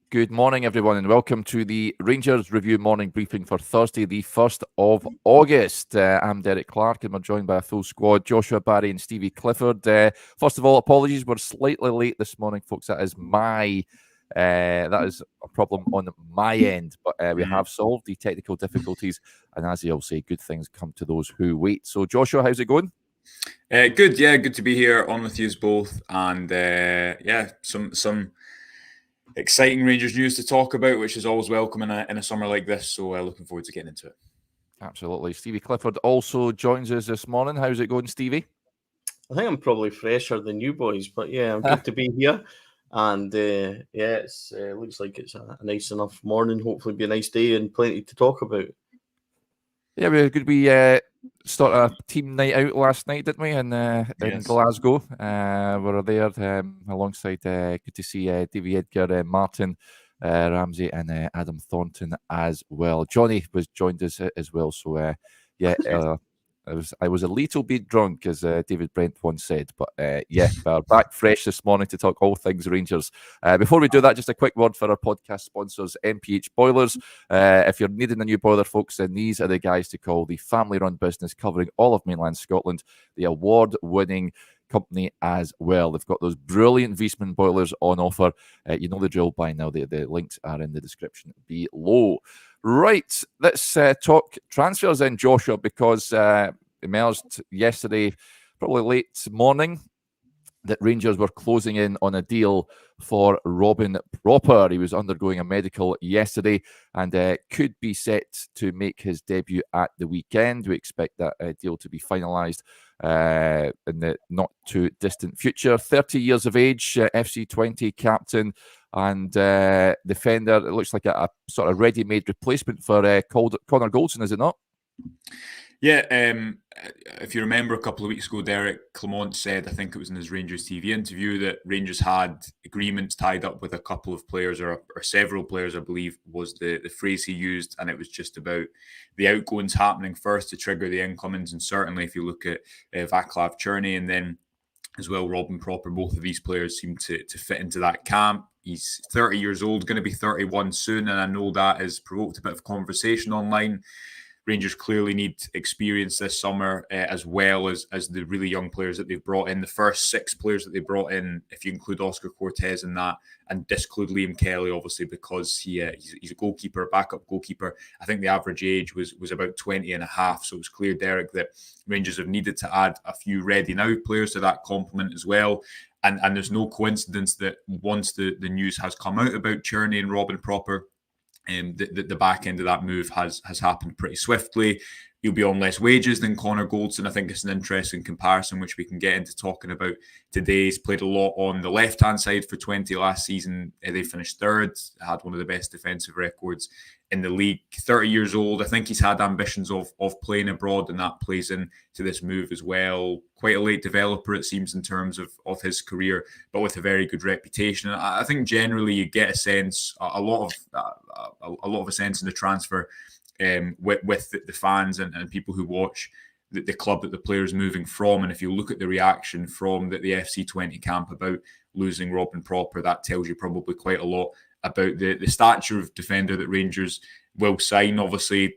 Good morning, everyone, and welcome to the Rangers Review morning briefing for Thursday, the 1st of August. I'm Derek Clark, and we're joined by a full squad, Joshua, Barry, and Stevie Clifford. First of all, apologies, we're slightly late this morning, folks. That is a problem on my end, but we have solved the technical difficulties, and as they all say, good things come to those who wait. So, Joshua, how's it going? Good, yeah, good to be here on with you both, and some exciting Rangers news to talk about, which is always welcome in a summer like this. So looking forward to getting into it. Absolutely. Stevie Clifford also joins us this morning. How's it going, Stevie? I think I'm probably fresher than you boys, but yeah, I'm good to be here. And it looks like it's a nice enough morning. Hopefully, be a nice day and plenty to talk about. Yeah, we start a team night out last night, didn't we? In Glasgow, we were there alongside. Good to see Davy Edgar, Martin Ramsey, and Adam Thornton as well. Johnny was joined us as well. So I was a little bit drunk, as David Brent once said, but we're back fresh this morning to talk all things Rangers. Before we do that, just a quick word for our podcast sponsors, MPH Boilers. If you're needing a new boiler, folks, then these are the guys to call. The family-run business covering all of mainland Scotland, the award-winning company as well. They've got those brilliant Viessmann boilers on offer. You know the drill by now. The links are in the description below. Right, let's talk transfers then, Joshua, because emerged yesterday, probably late morning, that Rangers were closing in on a deal for Robin Pröpper. He was undergoing a medical yesterday and could be set to make his debut at the weekend. We expect that deal to be finalised in the not too distant future. 30 years of age, FC20 captain and defender. It looks like a sort of ready-made replacement for Connor Goldson, is it not? Yeah, if you remember a couple of weeks ago, Derek Clement said, I think it was in his Rangers TV interview, that Rangers had agreements tied up with a couple of players or several players, I believe was the phrase he used, and it was just about the outgoings happening first to trigger the incomings. And certainly if you look at Vaclav Černý and then as well Robin Pröpper, both of these players seem to fit into that camp. He's 30 years old, going to be 31 soon, and I know that has provoked a bit of conversation online. Rangers clearly need experience this summer, as well as the really young players that they've brought in. The first 6 players that they brought in, if you include Oscar Cortez in that, and disclude Liam Kelly, obviously, because he's a goalkeeper, a backup goalkeeper. I think the average age was about 20 and a half. So it's clear, Derek, that Rangers have needed to add a few ready-now players to that complement as well. And there's no coincidence that once the news has come out about Černý and Robin Pröpper, the back end of that move has happened pretty swiftly. He'll be on less wages than Connor Goldson. I think it's an interesting comparison, which we can get into talking about today. He's played a lot on the left-hand side for 20 last season. They finished third, had one of the best defensive records in the league. 30 years old. I think he's had ambitions of playing abroad, and that plays into this move as well. Quite a late developer, it seems, in terms of his career, but with a very good reputation. I think generally you get a sense, a lot of a sense in the transfer with the fans and people who watch the club that the player's moving from. And if you look at the reaction from the FC20 camp about losing Robin Pröpper, that tells you probably quite a lot about the stature of defender that Rangers will sign. Obviously,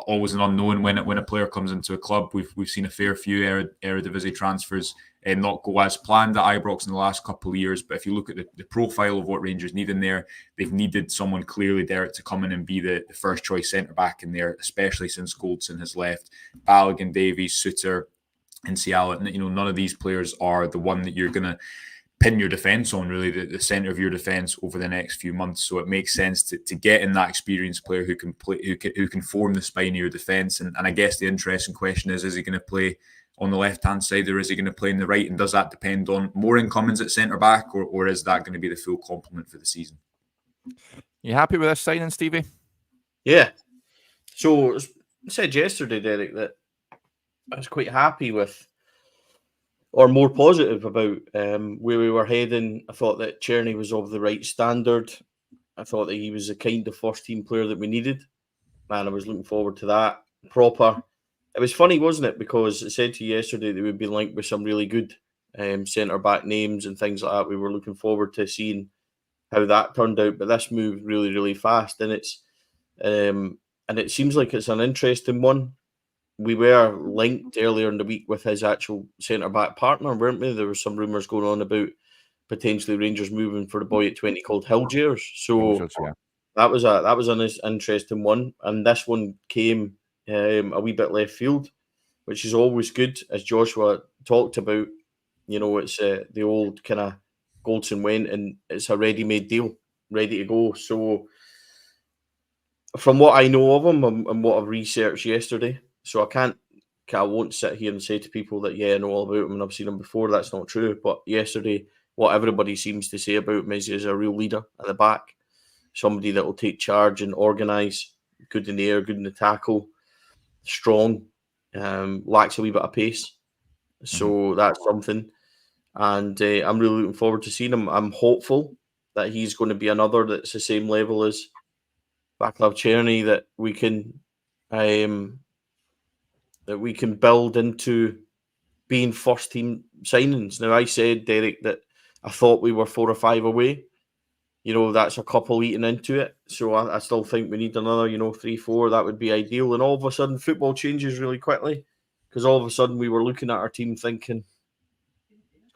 always an unknown when a player comes into a club. We've seen a fair few Eredivisie transfers not go as planned at Ibrox in the last couple of years. But if you look at the profile of what Rangers need in there, they've needed someone clearly, Derek, to come in and be the first choice centre-back in there, especially since Goldson has left. Balogun, Davies, Suter, and Ciala, none of these players are the one that you're going to pin your defence on, really, the centre of your defence over the next few months. So it makes sense to get in that experienced player who can play, who can form the spine of your defence. And I guess the interesting question is he going to play on the left-hand side or is he going to play in the right? And does that depend on more incomings at centre-back or is that going to be the full complement for the season? You happy with this signing, Stevie? Yeah. So I said yesterday, Derek, that I was quite happy with, or more positive about where we were heading. I thought that Černý was of the right standard. I thought that he was the kind of first-team player that we needed, and I was looking forward to that. Pröpper. It was funny, wasn't it? Because I said to you yesterday that we'd been linked with some really good centre-back names and things like that. We were looking forward to seeing how that turned out, but this moved really, really fast, and it seems like it's an interesting one. We were linked earlier in the week with his actual centre-back partner, weren't we? There were some rumours going on about potentially Rangers moving for the boy at 20 called Hilgiers. So that was an interesting one, and this one came a wee bit left field, which is always good, as Joshua talked about. It's the old kind of Goldson went, and it's a ready-made deal, ready to go. So from what I know of him and what I've researched yesterday, so I won't sit here and say to people that, I know all about him and I've seen him before. That's not true. But yesterday, what everybody seems to say about him is he's a real leader at the back, somebody that will take charge and organise, good in the air, good in the tackle, strong, lacks a wee bit of pace. So that's something. And I'm really looking forward to seeing him. I'm hopeful that he's going to be another that's the same level as Václav Černý, that we can build into being first team signings. Now, I said, Derek, that I thought we were 4 or 5 away. That's a couple eating into it. So I still think we need another, 3, 4. That would be ideal. And all of a sudden, football changes really quickly, because all of a sudden we were looking at our team thinking,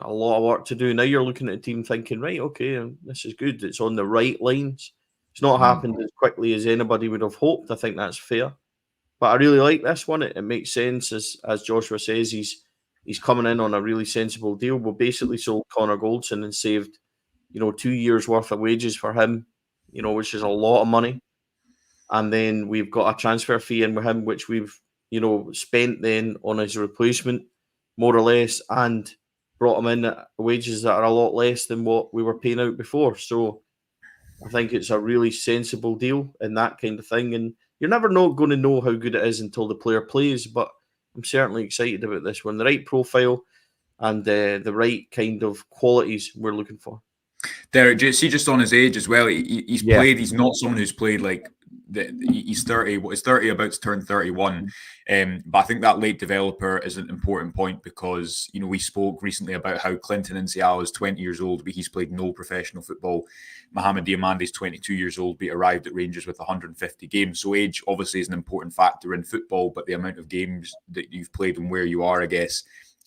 a lot of work to do. Now you're looking at a team thinking, right, okay, this is good. It's on the right lines. It's not happened as quickly as anybody would have hoped. I think that's fair. But I really like this one. It makes sense, as Joshua says, he's coming in on a really sensible deal. We basically sold Connor Goldson and saved, 2 years worth of wages for him, which is a lot of money. And then we've got a transfer fee in with him, which we've, spent then on his replacement, more or less, and brought him in at wages that are a lot less than what we were paying out before. So I think it's a really sensible deal and that kind of thing. And you're never going to know how good it is until the player plays, but I'm certainly excited about this one. The right profile and the right kind of qualities we're looking for. Derek, just on his age as well, he's played. He's not someone who's played like he's 30. He's 30, about to turn 31. But I think that late developer is an important point, because we spoke recently about how Clinton Nsiala is 20 years old, but he's played no professional football. Mohamed Diamande is 22 years old, but arrived at Rangers with 150 games. So age obviously is an important factor in football, but the amount of games that you've played and where you are, I guess,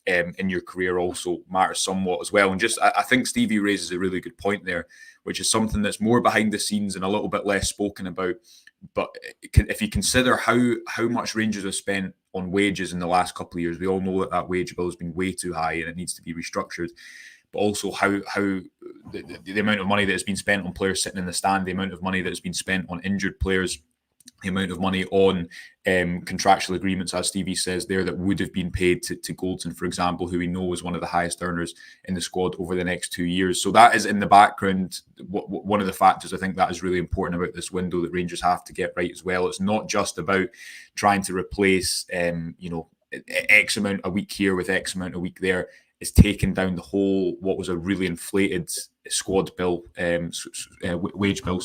in your career also matters somewhat as well. And I think Stevie raises a really good point there, which is something that's more behind the scenes and a little bit less spoken about. But if you consider how much Rangers have spent on wages in the last couple of years, we all know that wage bill has been way too high and it needs to be restructured. But also how the amount of money that has been spent on players sitting in the stand, the amount of money that has been spent on injured players, the amount of money on contractual agreements, as Stevie says there, that would have been paid to Goldson, for example, who we know is one of the highest earners in the squad over the next 2 years. So that is in the background. One of the factors I think that is really important about this window that Rangers have to get right as well. It's not just about trying to replace, X amount a week here with X amount a week there. It's taken down the whole, what was a really inflated squad bill, wage bill,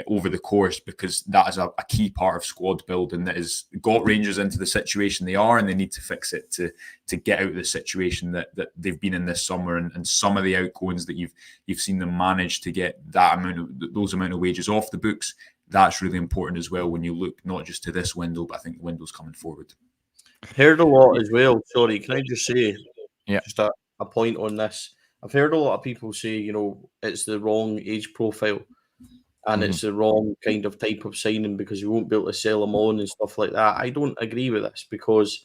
over the course, because that is a key part of squad building that has got Rangers into the situation they are, and they need to fix it to get out of the situation that they've been in this summer, and some of the outgoings that you've seen them manage to get those amount of wages off the books. That's really important as well when you look not just to this window, but I think the window's coming forward. Heard a lot as well. Sorry, can I just say, just a point on this? I've heard a lot of people say, it's the wrong age profile and it's the wrong kind of type of signing because you won't be able to sell them on and stuff like that. I don't agree with this, because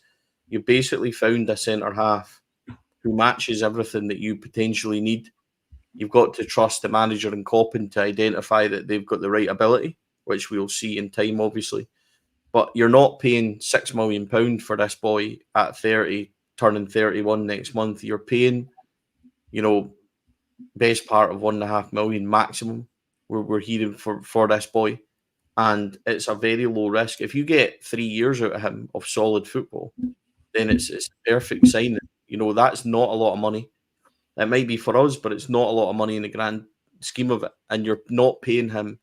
you basically found a centre half who matches everything that you potentially need. You've got to trust the manager and Coppin to identify that they've got the right ability, which we'll see in time, obviously. But you're not paying £6 million for this boy at 30, turning 31 next month. You're paying, best part of £1.5 million maximum we're hearing for this boy. And it's a very low risk. If you get 3 years out of him of solid football, then it's a perfect signing. That's not a lot of money. It might be for us, but it's not a lot of money in the grand scheme of it. And you're not paying him,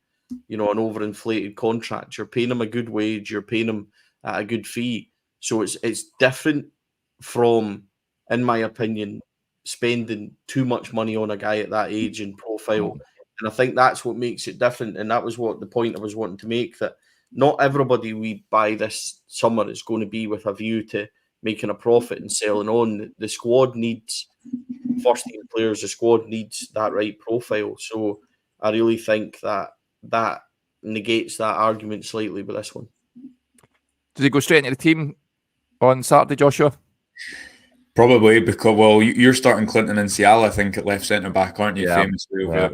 an overinflated contract. You're paying him a good wage. You're paying him a good fee. So it's different from, in my opinion, spending too much money on a guy at that age and profile And I think that's what makes it different. And that was what the point I was wanting to make, that not everybody we buy this summer is going to be with a view to making a profit and selling on. The squad needs first-team players. The squad needs that right profile. So I really think that negates that argument slightly with this one. Does he go straight into the team on Saturday, Joshua? Probably, because, well, you're starting Clinton and Ciala, I think, at left centre back, aren't you? Yeah, Famously over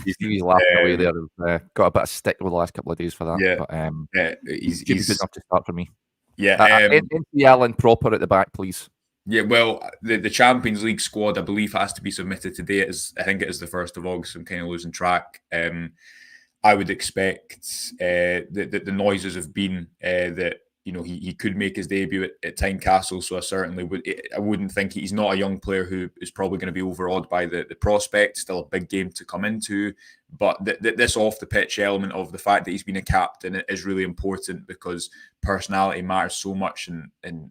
Stevie's laughing away there. Got a bit of stick over the last couple of days for that. Yeah, but he's good enough to start for me. Yeah, NPL and Pröpper at the back, please. Yeah, well, the Champions League squad, I believe, has to be submitted today. I think it is the 1st of August. I'm kind of losing track. I would expect the noises have been that, you know, he could make his debut at Tynecastle, so I certainly wouldn't think he's not a young player who is probably going to be overawed by the prospect. Still a big game to come into, but this off the pitch element of the fact that he's been a captain is really important, because personality matters so much in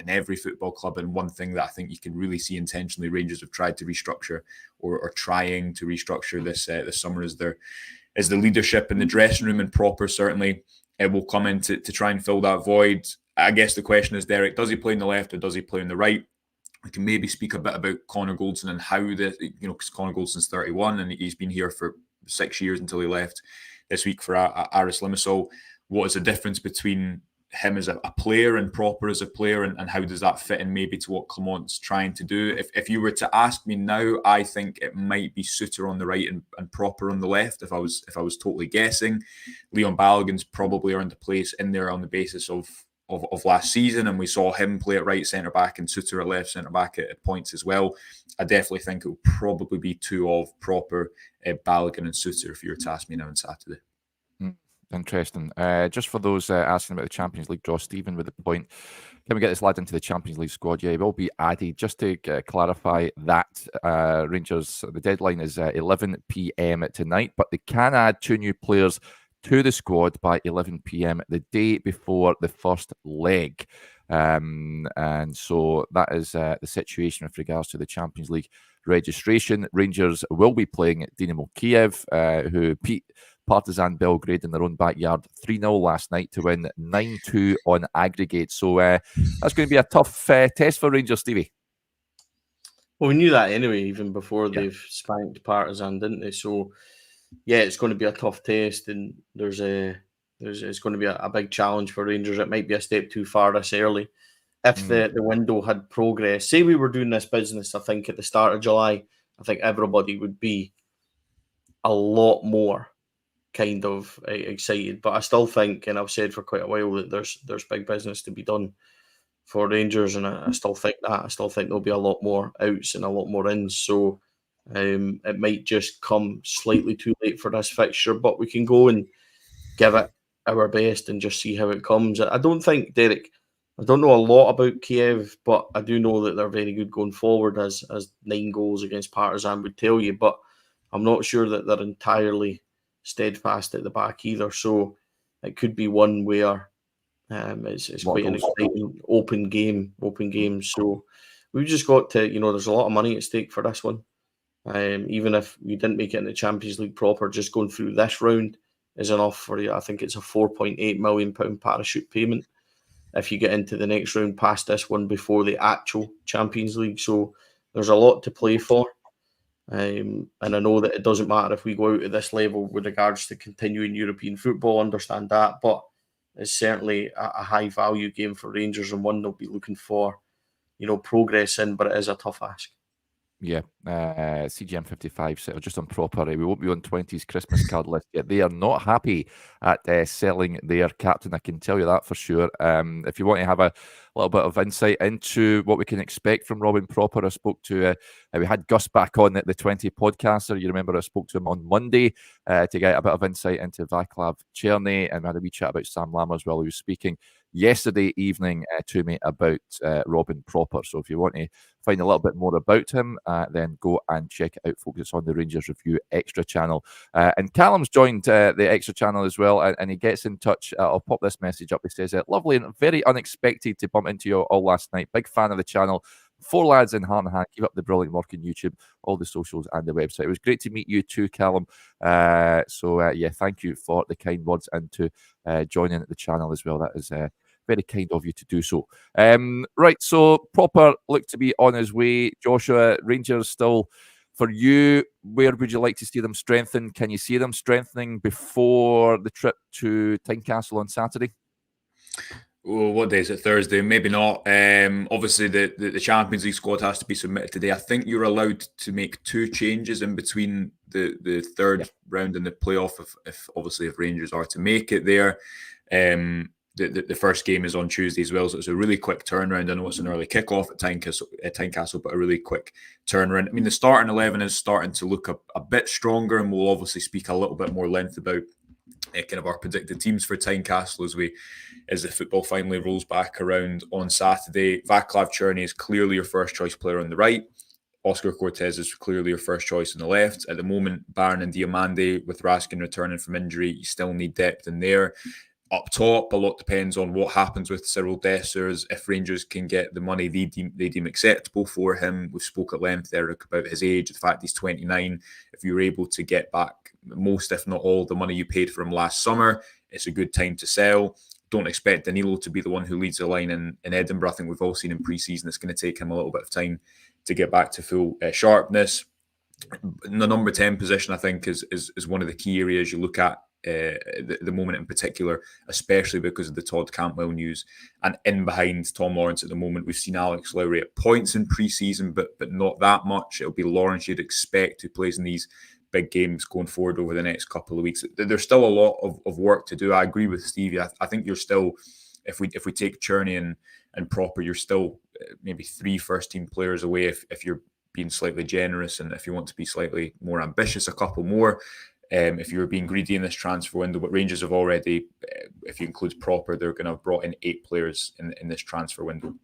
every football club. And one thing that I think you can really see intentionally Rangers have tried to restructure or trying to restructure this summer is the leadership in the dressing room, and Pröpper certainly it will come in to try and fill that void. I guess the question is, Derek, does he play on the left or does he play on the right? We can maybe speak a bit about Connor Goldson and how because Connor Goldson's 31 and he's been here for 6 years until he left this week for Aris Limassol. What is the difference between him as a player and Pröpper as a player, and how does that fit in maybe to what Clement's trying to do? If you were to ask me now, I think it might be Suter on the right and Pröpper on the left. If I was totally guessing, Leon Balogun's probably earned a place in there on the basis of last season, and we saw him play at right centre back and Suter at left centre back at points as well. I definitely think it will probably be two of Pröpper, Balogun and Suter if you were to ask me now on Saturday. Interesting. Just for those asking about the Champions League draw, Stephen with the point, can we get this lad into the Champions League squad? Yeah, he will be added. Just to clarify that, Rangers, the deadline is 11 p.m. tonight, but they can add 2 new players to the squad by 11 p.m. the day before the first leg. And so that is the situation with regards to the Champions League registration. Rangers will be playing Dynamo Kiev, who beat Partizan Belgrade in their own backyard 3-0 last night to win 9-2 on aggregate. So that's going to be a tough test for Rangers, Stevie. Well, we knew that anyway, even before they've spanked Partizan, didn't they? So, yeah, it's going to be a tough test, and it's going to be a big challenge for Rangers. It might be a step too far this early. If the window had progressed, say we were doing this business, I think, at the start of July, I think everybody would be a lot more kind of excited. But I still think, and I've said for quite a while, that there's big business to be done for Rangers, and I still think that. I still think there'll be a lot more outs and a lot more ins. So it might just come slightly too late for this fixture, but we can go and give it our best and just see how it comes. I don't think, Derek, I don't know a lot about Kiev, but I do know that they're very good going forward, as 9 goals against Partizan would tell you. But I'm not sure that they're entirely steadfast at the back either. So it could be one where it's quite an exciting open game. So we've just got to, there's a lot of money at stake for this one. Even if we didn't make it in the Champions League proper, just going through this round is enough for you. I think it's a £4.8 million parachute payment if you get into the next round past this one before the actual Champions League. So there's a lot to play for. And I know that it doesn't matter if we go out at this level with regards to continuing European football, understand that, but it's certainly a high value game for Rangers and one they'll be looking for, progress in, but it is a tough ask. Yeah, CGM 55 said just on Pröpper. We won't be on 20's Christmas card list yet. They are not happy at selling their captain. I can tell you that for sure. If you want to have a little bit of insight into what we can expect from Robin Pröpper, I spoke to, we had Gus back on at the 20 podcaster. You remember I spoke to him on Monday to get a bit of insight into Vaclav Černý, and we had a wee chat about Sam Lammers while he was speaking yesterday evening to me about Robin Pröpper. So if you want to find a little bit more about him, then go and check it out, folks. It's on the Rangers Review Extra channel. And Callum's joined the Extra channel as well, and he gets in touch. I'll pop this message up. He says, lovely and very unexpected to bump into you all last night. Big fan of the channel. Four lads in hand in hand. Keep up the brilliant work on YouTube, all the socials, and the website. It was great to meet you too, Callum. Yeah, thank you for the kind words and to joining at the channel as well. That is very kind of you to do so. Right, so Pröpper looked to be on his way. Joshua, Rangers still for you. Where would you like to see them strengthen? Can you see them strengthening before the trip to Tynecastle on Saturday? Well, what day is it? Thursday? Maybe not. Obviously, the Champions League squad has to be submitted today. I think you're allowed to make 2 changes in between the third round and the playoff if Rangers are to make it there. The first game is on Tuesday as well, so it's a really quick turnaround. I know it's an early kickoff at Tynecastle, but a really quick turnaround. I mean, the starting 11 is starting to look a bit stronger, and we'll obviously speak a little bit more length about kind of our predicted teams for Tynecastle as the football finally rolls back around on Saturday. Vaclav Černý is clearly your first choice player on the right. Oscar Cortez is clearly your first choice on the left. At the moment, Baron and Diamande, with Raskin returning from injury, you still need depth in there. Up top, a lot depends on what happens with Cyril Dessers. If Rangers can get the money they deem acceptable for him. We spoke at length, Eric, about his age, the fact he's 29. If you're able to get back most, if not all, the money you paid for him last summer, it's a good time to sell. Don't expect Danilo to be the one who leads the line in Edinburgh. I think we've all seen in pre-season it's going to take him a little bit of time to get back to full sharpness. The number 10 position, I think, is one of the key areas you look at the moment in particular, especially because of the Todd Cantwell news. And in behind Tom Lawrence at the moment, we've seen Alex Lowry at points in pre-season, but not that much. It'll be Lawrence you'd expect, who plays in these big games going forward over the next couple of weeks. There's still a lot of work to do. I agree with Stevie. I think you're still, if we take Černý and Pröpper, you're still maybe 3 first-team players away if you're being slightly generous, and if you want to be slightly more ambitious, a couple more. If you're being greedy in this transfer window, but Rangers have already, if you include Pröpper, they're going to have brought in 8 players in this transfer window,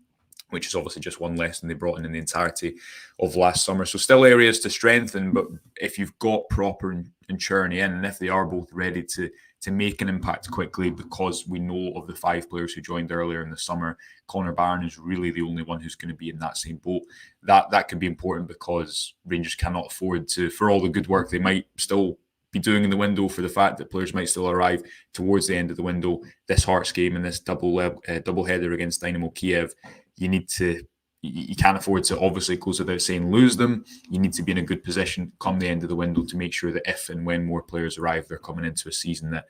which is obviously just one less than they brought in the entirety of last summer. So still areas to strengthen, but if you've got Pröpper and Černý in, and if they are both ready to make an impact quickly, because we know of the 5 players who joined earlier in the summer, Connor Barron is really the only one who's going to be in that same boat. That could be important, because Rangers cannot afford to, for all the good work they might still be doing in the window, for the fact that players might still arrive towards the end of the window, this Hearts game and this double header against Dynamo Kiev, you can't afford to, obviously, goes without saying, lose them. You need to be in a good position come the end of the window to make sure that if and when more players arrive, they're coming into a season that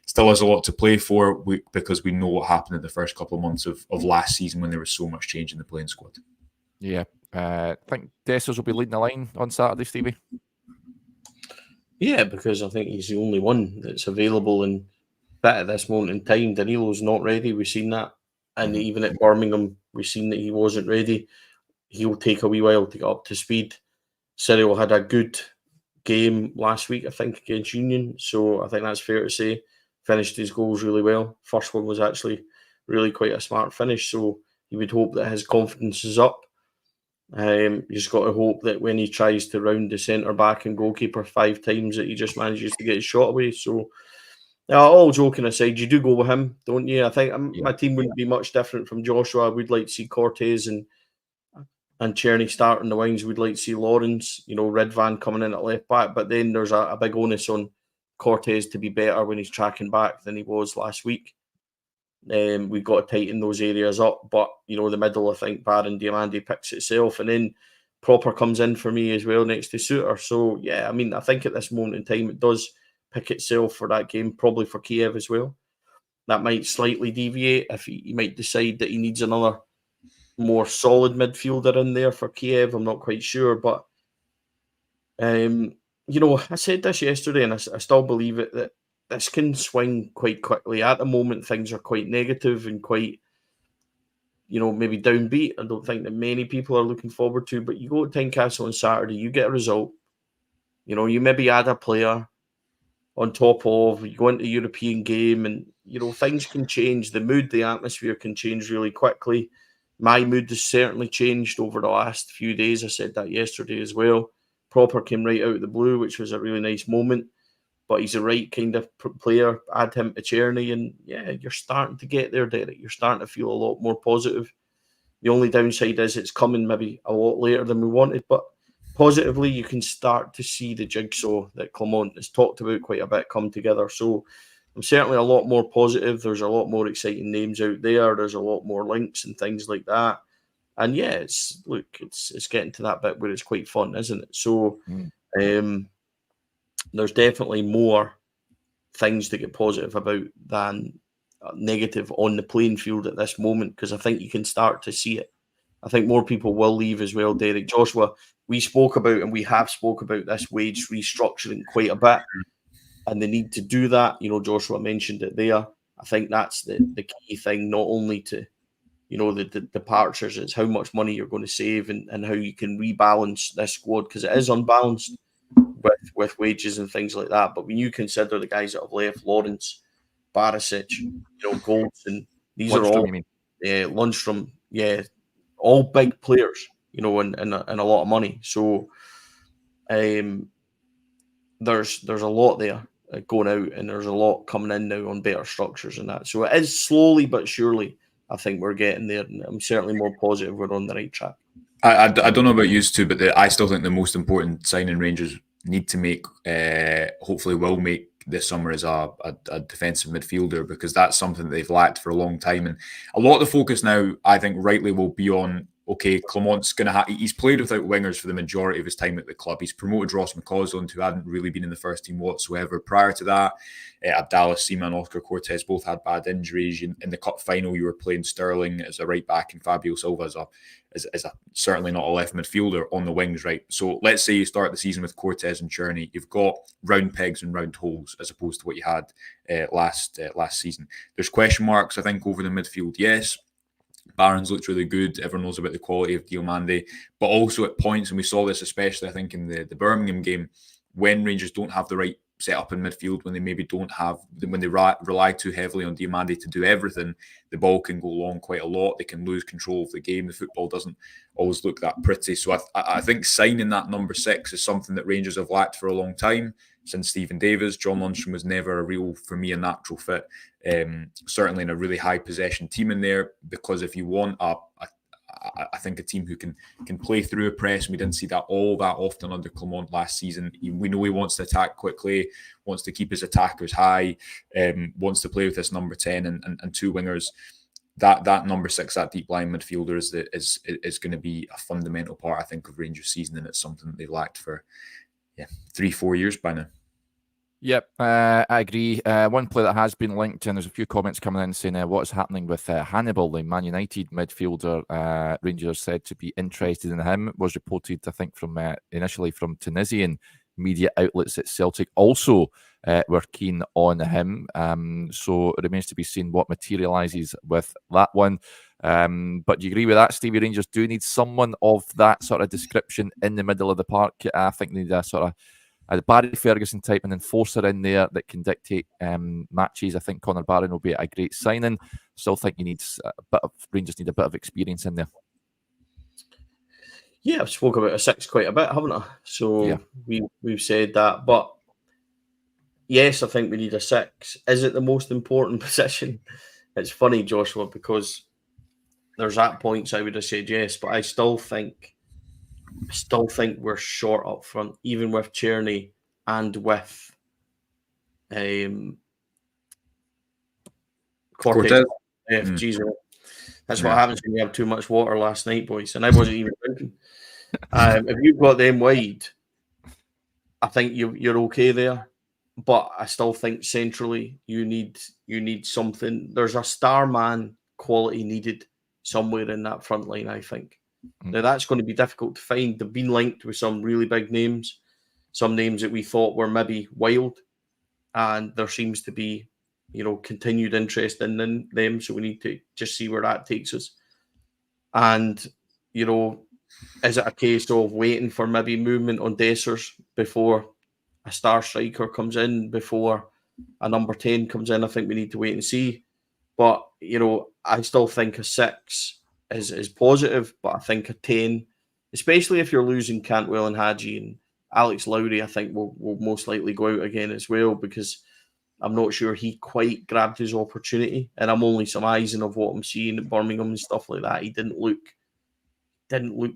still has a lot to play for, because we know what happened in the first couple of months of last season when there was so much change in the playing squad. Yeah. I think Dessers will be leading the line on Saturday, Stevie. Yeah, because I think he's the only one that's available and fit at this moment in time. Danilo's not ready. We've seen that. And even at Birmingham, we've seen that he wasn't ready. He'll take a wee while to get up to speed. Cyril had a good game last week, I think, against Union. So I think that's fair to say. Finished his goals really well. First one was actually really quite a smart finish. So you would hope that his confidence is up. You just got to hope that when he tries to round the centre back and goalkeeper 5 times, that he just manages to get his shot away. So, all joking aside, you do go with him, don't you? I think my team wouldn't be much different from Joshua. We'd like to see Cortez and Černý starting the wings. We'd like to see Lawrence, Redvan coming in at left back. But then there's a big onus on Cortez to be better when he's tracking back than he was last week. We've got to tighten those areas up, but the middle, I think Baron Diamande picks itself, and then Pröpper comes in for me as well next to Suter. So yeah, I mean, I think at this moment in time it does pick itself for that game, probably for Kiev as well. That might slightly deviate if he might decide that he needs another more solid midfielder in there for Kiev. I'm not quite sure, but I said this yesterday, and I still believe it, that this can swing quite quickly. At the moment, things are quite negative and quite, maybe downbeat. I don't think that many people are looking forward to, but you go to Tynecastle on Saturday, you get a result. You maybe add a player on top of, you go into a European game, and, things can change. The mood, the atmosphere can change really quickly. My mood has certainly changed over the last few days. I said that yesterday as well. Pröpper came right out of the blue, which was a really nice moment. But he's the right kind of player. Add him to Černý, and yeah, you're starting to get there, Derek. You're starting to feel a lot more positive. The only downside is it's coming maybe a lot later than we wanted, but positively, you can start to see the jigsaw that Clement has talked about quite a bit come together. So I'm certainly a lot more positive. There's a lot more exciting names out there. There's a lot more links and things like that. And yeah, it's getting to that bit where it's quite fun, isn't it? So there's definitely more things to get positive about than negative on the playing field at this moment, because I think you can start to see it. I think more people will leave as well, Derek. Joshua, we spoke about, and we have spoke about this wage restructuring quite a bit, and the need to do that. You know, Joshua mentioned it there. I think that's the key thing, not only to, you know, the departures, it's how much money you're going to save and how you can rebalance this squad, because it is unbalanced with wages and things like that. But when you consider the guys that have left, Lawrence, Barisic, you know, Goldson, these are all Lundstrom, all big players, you know, and a lot of money. So there's a lot there going out, and there's a lot coming in now on better structures and that. So it is slowly but surely, I think we're getting there, and I'm certainly more positive we're on the right track. I don't know about you two, but I still think the most important signing Rangers need to make, hopefully will make this summer, is a defensive midfielder, because that's something that they've lacked for a long time. And a lot of the focus now, I think rightly, will be on, okay, Clement's going to he's played without wingers for the majority of his time at the club. He's promoted Ross McCausland, who hadn't really been in the first team whatsoever prior to that. Abdallah Sima and Oscar Cortez both had bad injuries. In the cup final, you were playing Sterling as a right back and Fabio Silva as a certainly not a left midfielder on the wings, right? So let's say you start the season with Cortez and Cherney. You've got round pegs and round holes as opposed to what you had last season. There's question marks, I think, over the midfield. Yes, Barron's looked really good. Everyone knows about the quality of Diomande, but also at points, and we saw this especially, I think, in the Birmingham game, when Rangers don't have the right set up in midfield, when they maybe don't have, when they rely too heavily on Diomande to do everything, the ball can go long quite a lot. They can lose control of the game. The football doesn't always look that pretty. So I think signing that number 6 is something that Rangers have lacked for a long time. Since Stephen Davis, John Lundstrom was never a real, for me, a natural fit. Certainly in a really high possession team in there, because if you want I think a team who can play through a press, and we didn't see that all that often under Clement last season. We know he wants to attack quickly, wants to keep his attackers high, wants to play with this number 10 and two wingers. That number 6, that deep line midfielder is going to be a fundamental part, I think, of Rangers' season, and it's something that they've lacked for 3-4 years by now. Yep, I agree. One player that has been linked, and there's a few comments coming in saying what is happening with Hannibal, the Man United midfielder. Rangers said to be interested in him. Was reported, I think, from initially from Tunisian media outlets at Celtic. Also, were keen on him. So it remains to be seen what materialises with that one. But do you agree with that, Stevie? Rangers do need someone of that sort of description in the middle of the park. I think they need a sort of a Barry Ferguson type, an enforcer in there that can dictate matches. I think Connor Barron will be a great signing. Still think Rangers need a bit of experience in there. Yeah, I've spoken about a 6 quite a bit, haven't I? So yeah, we've said that. But yes, I think we need a 6. Is it the most important position? It's funny, Joshua, because there's at points I would have said yes, but I still think we're short up front, even with Cherney and with Cortez. Jesus, that's what happens when you have too much water last night, boys, and I wasn't even drinking. If you've got them wide, I think you're okay there, but I still think centrally you need something. There's a star man quality needed somewhere in that front line, I think. Now, that's going to be difficult to find. They've been linked with some really big names, some names that we thought were maybe wild, and there seems to be, continued interest in them. So we need to just see where that takes us. And, is it a case of waiting for maybe movement on Dessers before a star striker comes in, before a number 10 comes in? I think we need to wait and see. But, I still think a 6 is positive, but I think a 10, especially if you're losing Cantwell and Hadji and Alex Lowry, I think will most likely go out again as well, because I'm not sure he quite grabbed his opportunity, and I'm only surmising of what I'm seeing at Birmingham and stuff like that. He didn't look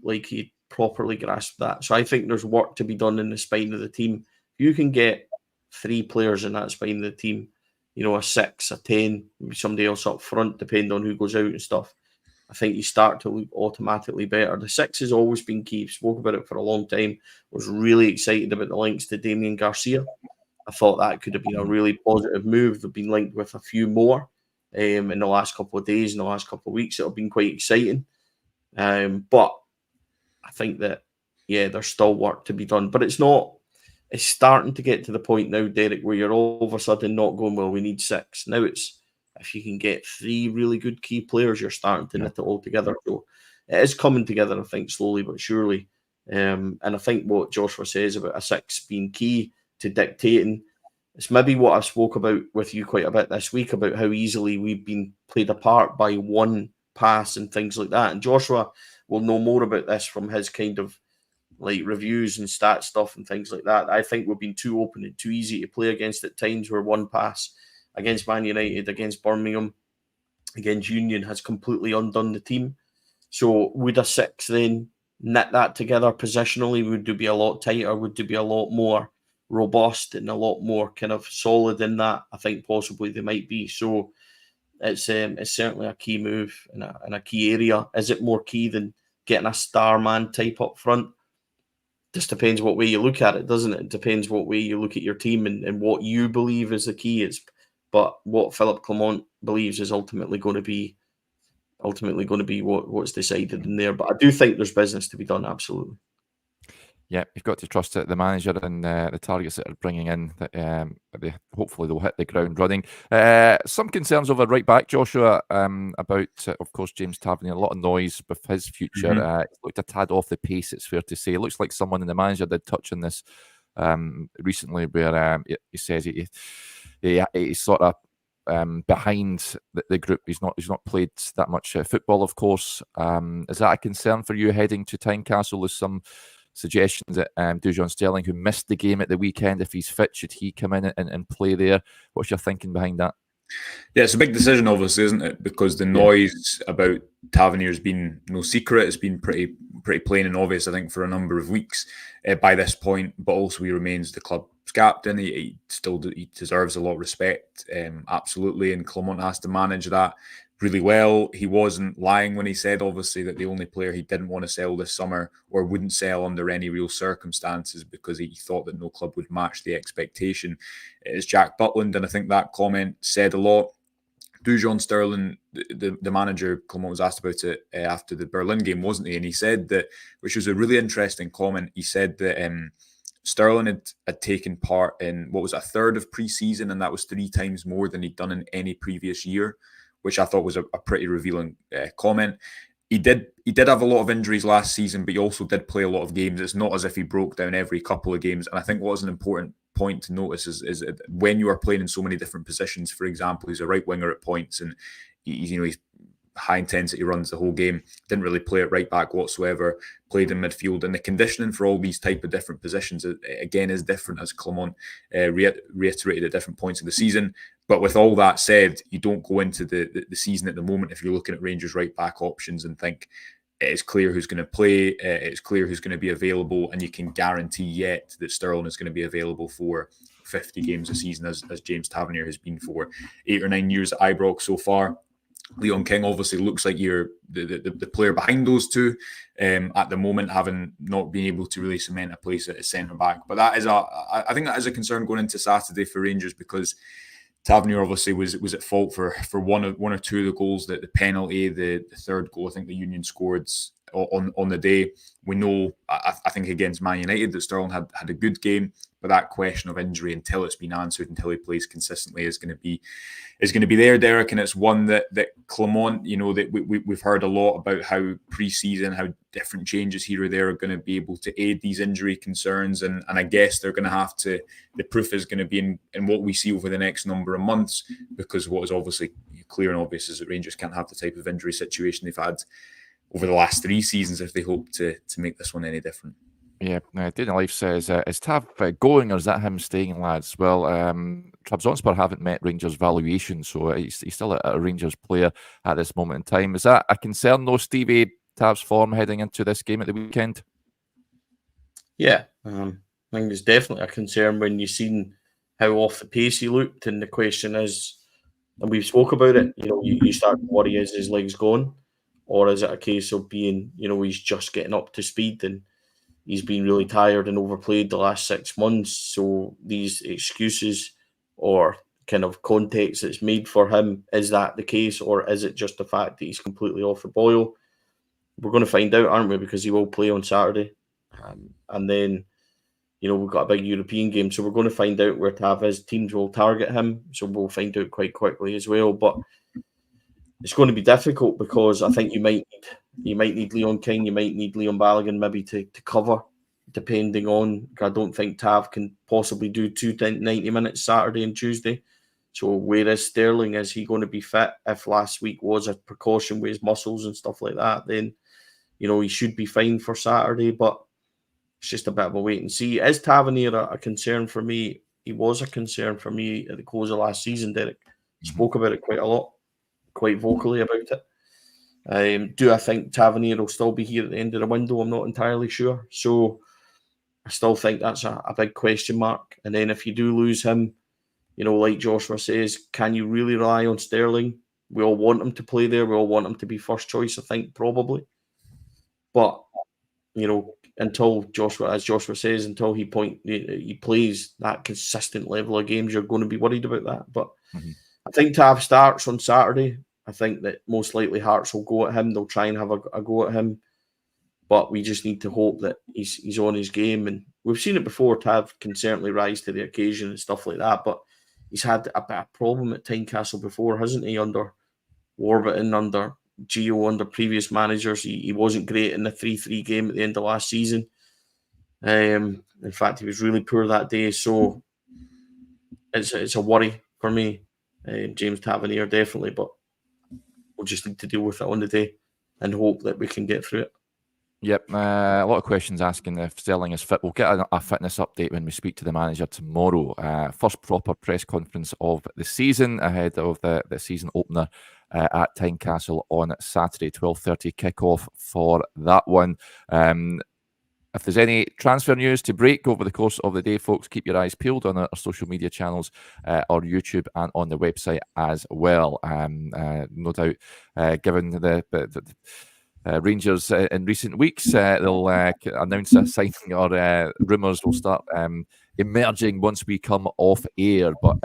like he properly grasped that. So I think there's work to be done in the spine of the team. If you can get 3 players in that spine of the team, a 6, a 10, maybe somebody else up front, depending on who goes out and stuff, I think you start to look automatically better. The 6 has always been key. I've spoke about it for a long time. Was really excited about the links to Damien Garcia. I thought that could have been a really positive move. They've been linked with a few more in the last couple of days, in the last couple of weeks. It'll been quite exciting. But I think that, there's still work to be done. But it's starting to get to the point now, Derek, where you're all of a sudden not going, well, we need 6. Now it's, if you can get 3 really good key players, you're starting to knit it all together. So it is coming together, I think, slowly but surely. And I think what Joshua says about a 6 being key to dictating, it's maybe what I've spoke about with you quite a bit this week, about how easily we've been played apart by one pass and things like that. And Joshua will know more about this from his kind of like reviews and stat stuff and things like that. I think we've been too open and too easy to play against at times, where one pass against Man United, against Birmingham, against Union has completely undone the team. So would a 6 then knit that together positionally? Would it be a lot tighter? Would it be a lot more robust and a lot more kind of solid in that? I think possibly they might be. So it's certainly a key move in a key area. Is it more key than getting a star man type up front? Just depends what way you look at it, doesn't it? It depends what way you look at your team and what you believe is the key is. But what Philippe Clement believes is ultimately going to be what's decided in there. But I do think there's business to be done, absolutely. Yeah, you've got to trust the manager and the targets that are bringing in. Hopefully they'll hit the ground running. Some concerns over right back, Joshua, about, of course, James Tavernier. A lot of noise with his future. He looked a tad off the pace, it's fair to say. It looks like someone in the manager did touch on this recently, where he says he's sort of behind the group. He's not played that much football, of course. Is that a concern for you heading to Tynecastle? There's some suggestions that Dujon Sterling, who missed the game at the weekend, if he's fit, should he come in and play there? What's your thinking behind that? Yeah, it's a big decision, obviously, isn't it? Because the noise about Tavernier has been no secret. It's been pretty plain and obvious, I think, for a number of weeks by this point. But also, he remains the club's captain. He deserves a lot of respect, absolutely. And Clement has to manage that really well. He wasn't lying when he said, obviously, that the only player he didn't want to sell this summer, or wouldn't sell under any real circumstances, because he thought that no club would match the expectation, is Jack Butland. And I think that comment said a lot. Dujon Sterling, the manager, Clement was asked about it after the Berlin game, wasn't he? And he said that, which was a really interesting comment, he said that Sterling had taken part in, what was it, a third of pre-season, and that was 3 times more than he'd done in any previous year, which I thought was a pretty revealing comment. He did have a lot of injuries last season, but he also did play a lot of games. It's not as if he broke down every couple of games. And I think what is an important point to notice is when you are playing in so many different positions. For example, he's a right winger at points, and he's high intensity runs the whole game. Didn't really play at right back whatsoever. Played in midfield, and the conditioning for all these type of different positions again is different, as Clement reiterated at different points of the season. But with all that said, you don't go into the season at the moment, if you're looking at Rangers right back options, and think it's clear who's going to play, it's clear who's going to be available, and you can guarantee yet that Sterling is going to be available for 50 games a season, as James Tavernier has been for 8 or 9 years at Ibrox so far. Leon King obviously looks like you're the player behind those two at the moment, having not been able to really cement a place at centre back. But I think that is a concern going into Saturday for Rangers, because Tavernier obviously was at fault for one or two of the goals, the penalty, the third goal I think the Union scored on the day. We know, I think against Man United, that Sterling had a good game, but that question of injury, until it's been answered, until he plays consistently, is going to be there, Derek. And it's one that Clement, that we've heard a lot about how pre-season, how different changes here or there are going to be able to aid these injury concerns. And I guess they're going to have to, the proof is going to be in what we see over the next number of months, because what is obviously clear and obvious is that Rangers can't have the type of injury situation they've had over the last 3 seasons if they hope to make this one any different. Yeah, Dana Life says, is Tav going or is that him staying, lads? Well, Trabzonspor haven't met Rangers' valuation, so he's still a Rangers player at this moment in time. Is that a concern, though, Stevie, Tav's form heading into this game at the weekend? Yeah, I think it's definitely a concern when you've seen how off the pace he looked, and the question is, and we've spoke about it, you start to worry, is his legs gone? Or is it a case of being, he's just getting up to speed and he's been really tired and overplayed the last 6 months. So these excuses or kind of context that's made for him, is that the case? Or is it just the fact that he's completely off the boil? We're going to find out, aren't we? Because he will play on Saturday. And then, we've got a big European game. So we're going to find out where Tav is. Teams will target him. So we'll find out quite quickly as well. But it's going to be difficult because I think you might need Leon King, you might need Leon Balogun maybe to cover, depending on. I don't think Tav can possibly do 90 minutes Saturday and Tuesday. So where is Sterling? Is he going to be fit? If last week was a precaution with his muscles and stuff like that, then he should be fine for Saturday. But it's just a bit of a wait and see. Is Tavernier a concern for me? He was a concern for me at the close of last season, Derek. Spoke about it quite a lot, quite vocally about it. Do I think Tavernier will still be here at the end of the window? I'm not entirely sure. So I still think that's a big question mark. And then if you do lose him, like Joshua says, can you really rely on Sterling? We all want him to play there. We all want him to be first choice, I think, probably. But, until Joshua says, until he plays that consistent level of games, you're going to be worried about that. But I think Tav starts on Saturday. I think that most likely Hearts will go at him. They'll try and have a go at him. But we just need to hope that he's on his game. And we've seen it before. Tav can certainly rise to the occasion and stuff like that. But he's had a bit of problem at Tynecastle before, hasn't he? Under Warburton, under Gio, under previous managers. He wasn't great in the 3-3 game at the end of last season. In fact, he was really poor that day. So it's a worry for me. James Tavernier, definitely. But we'll just need to deal with it on the day and hope that we can get through it. Yep, a lot of questions asking if Sterling is fit. We'll get a fitness update when we speak to the manager tomorrow. First proper press conference of the season ahead of the season opener at Tynecastle on Saturday, 12:30 kickoff for that one. If there's any transfer news to break over the course of the day, folks, keep your eyes peeled on our social media channels, or YouTube, and on the website as well. No doubt, given the Rangers in recent weeks, they'll announce a signing, or rumours will start emerging once we come off air. But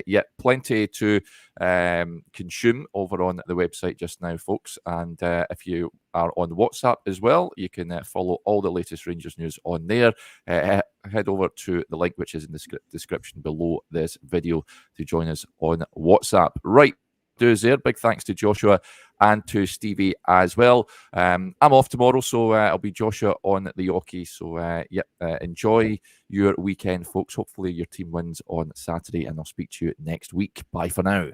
yeah, plenty to consume over on the website just now, folks. And if you are on WhatsApp as well, you can follow all the latest Rangers news on there. Head over to the link which is in the description below this video to join us on WhatsApp. Right. There. Big thanks to Joshua and to Stevie as well. I'm off tomorrow, so I'll be Joshua on the Yorkie. So enjoy your weekend, folks. Hopefully your team wins on Saturday, and I'll speak to you next week. Bye for now.